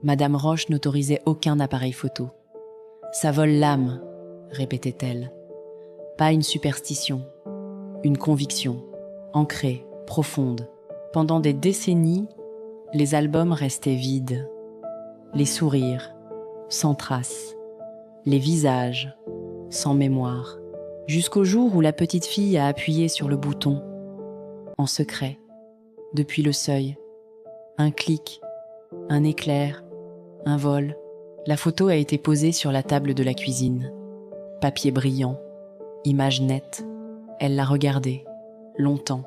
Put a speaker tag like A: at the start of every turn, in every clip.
A: Madame Roche n'autorisait aucun appareil photo. « Ça vole l'âme », répétait-elle. Pas une superstition, une conviction, ancrée, profonde. Pendant des décennies, les albums restaient vides. Les sourires, sans trace. Les visages, sans mémoire. Jusqu'au jour où la petite fille a appuyé sur le bouton, en secret, depuis le seuil. Un clic, un éclair, un vol. La photo a été posée sur la table de la cuisine. Papier brillant, image nette. Elle l'a regardée, longtemps.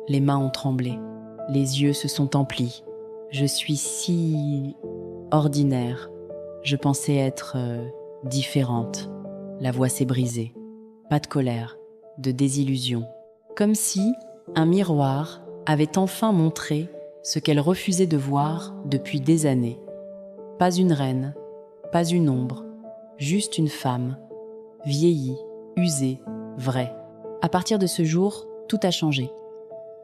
A: Les mains ont tremblé. Les yeux se sont emplis. Je suis si ordinaire. Je pensais être différente. La voix s'est brisée. Pas de colère, de désillusion. Comme si un miroir avait enfin montré ce qu'elle refusait de voir depuis des années. Pas une reine, pas une ombre, juste une femme, vieillie, usée, vraie. À partir de ce jour, tout a changé.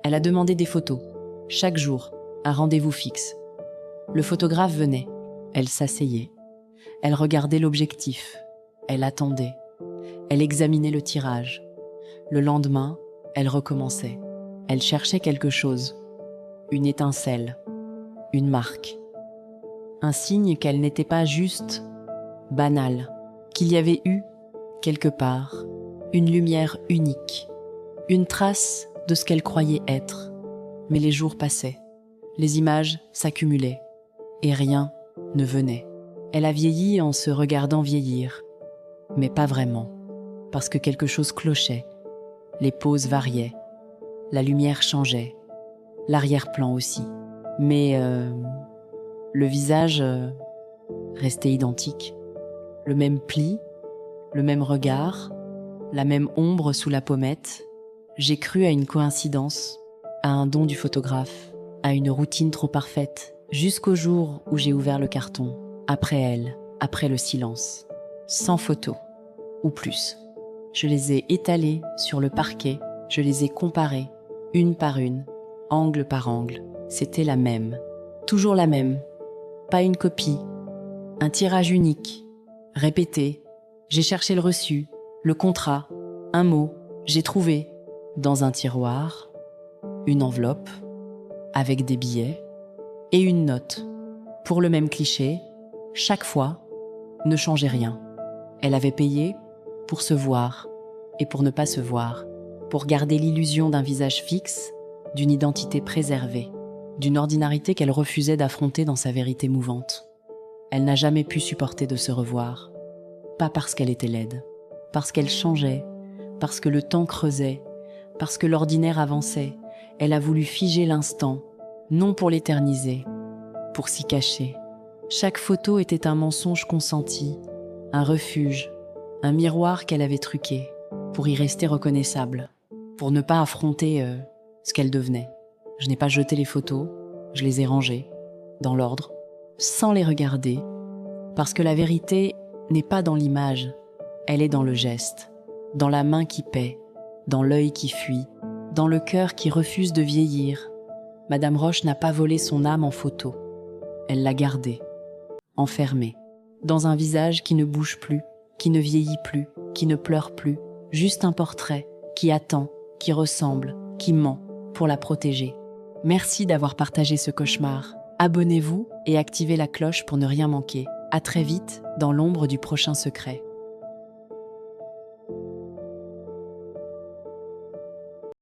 A: Elle a demandé des photos, chaque jour, un rendez-vous fixe. Le photographe venait, elle s'asseyait. Elle regardait l'objectif, elle attendait. Elle examinait le tirage. Le lendemain, elle recommençait. Elle cherchait quelque chose. Une étincelle, une marque. Un signe qu'elle n'était pas juste banale, qu'il y avait eu, quelque part, une lumière unique, une trace de ce qu'elle croyait être. Mais les jours passaient, les images s'accumulaient, et rien ne venait. Elle a vieilli en se regardant vieillir, mais pas vraiment, parce que quelque chose clochait, les poses variaient, la lumière changeait, l'arrière-plan aussi. Mais le visage restait identique. Le même pli, le même regard, la même ombre sous la pommette. J'ai cru à une coïncidence, à un don du photographe, à une routine trop parfaite, jusqu'au jour où j'ai ouvert le carton, après elle, après le silence, sans photo, ou plus. Je les ai étalées sur le parquet, je les ai comparées, une par une, angle par angle. C'était la même, toujours la même, pas une copie, un tirage unique, répété. J'ai cherché le reçu, le contrat, un mot, j'ai trouvé, dans un tiroir, une enveloppe, avec des billets, et une note. Pour le même cliché, chaque fois, ne changeait rien. Elle avait payé pour se voir et pour ne pas se voir, pour garder l'illusion d'un visage fixe, d'une identité préservée, d'une ordinarité qu'elle refusait d'affronter dans sa vérité mouvante. Elle n'a jamais pu supporter de se revoir, pas parce qu'elle était laide, parce qu'elle changeait, parce que le temps creusait, parce que l'ordinaire avançait. Elle a voulu figer l'instant, non pour l'éterniser, pour s'y cacher. Chaque photo était un mensonge consenti, un refuge, un miroir qu'elle avait truqué, pour y rester reconnaissable, pour ne pas affronter ce qu'elle devenait. Je n'ai pas jeté les photos, je les ai rangées, dans l'ordre, sans les regarder, parce que la vérité n'est pas dans l'image, elle est dans le geste, dans la main qui paie, dans l'œil qui fuit, dans le cœur qui refuse de vieillir. Madame Roche n'a pas volé son âme en photo, elle l'a gardée, enfermée, dans un visage qui ne bouge plus, qui ne vieillit plus, qui ne pleure plus, juste un portrait qui attend, qui ressemble, qui ment pour la protéger. Merci d'avoir partagé ce cauchemar. Abonnez-vous et activez la cloche pour ne rien manquer. À très vite dans l'ombre du prochain secret.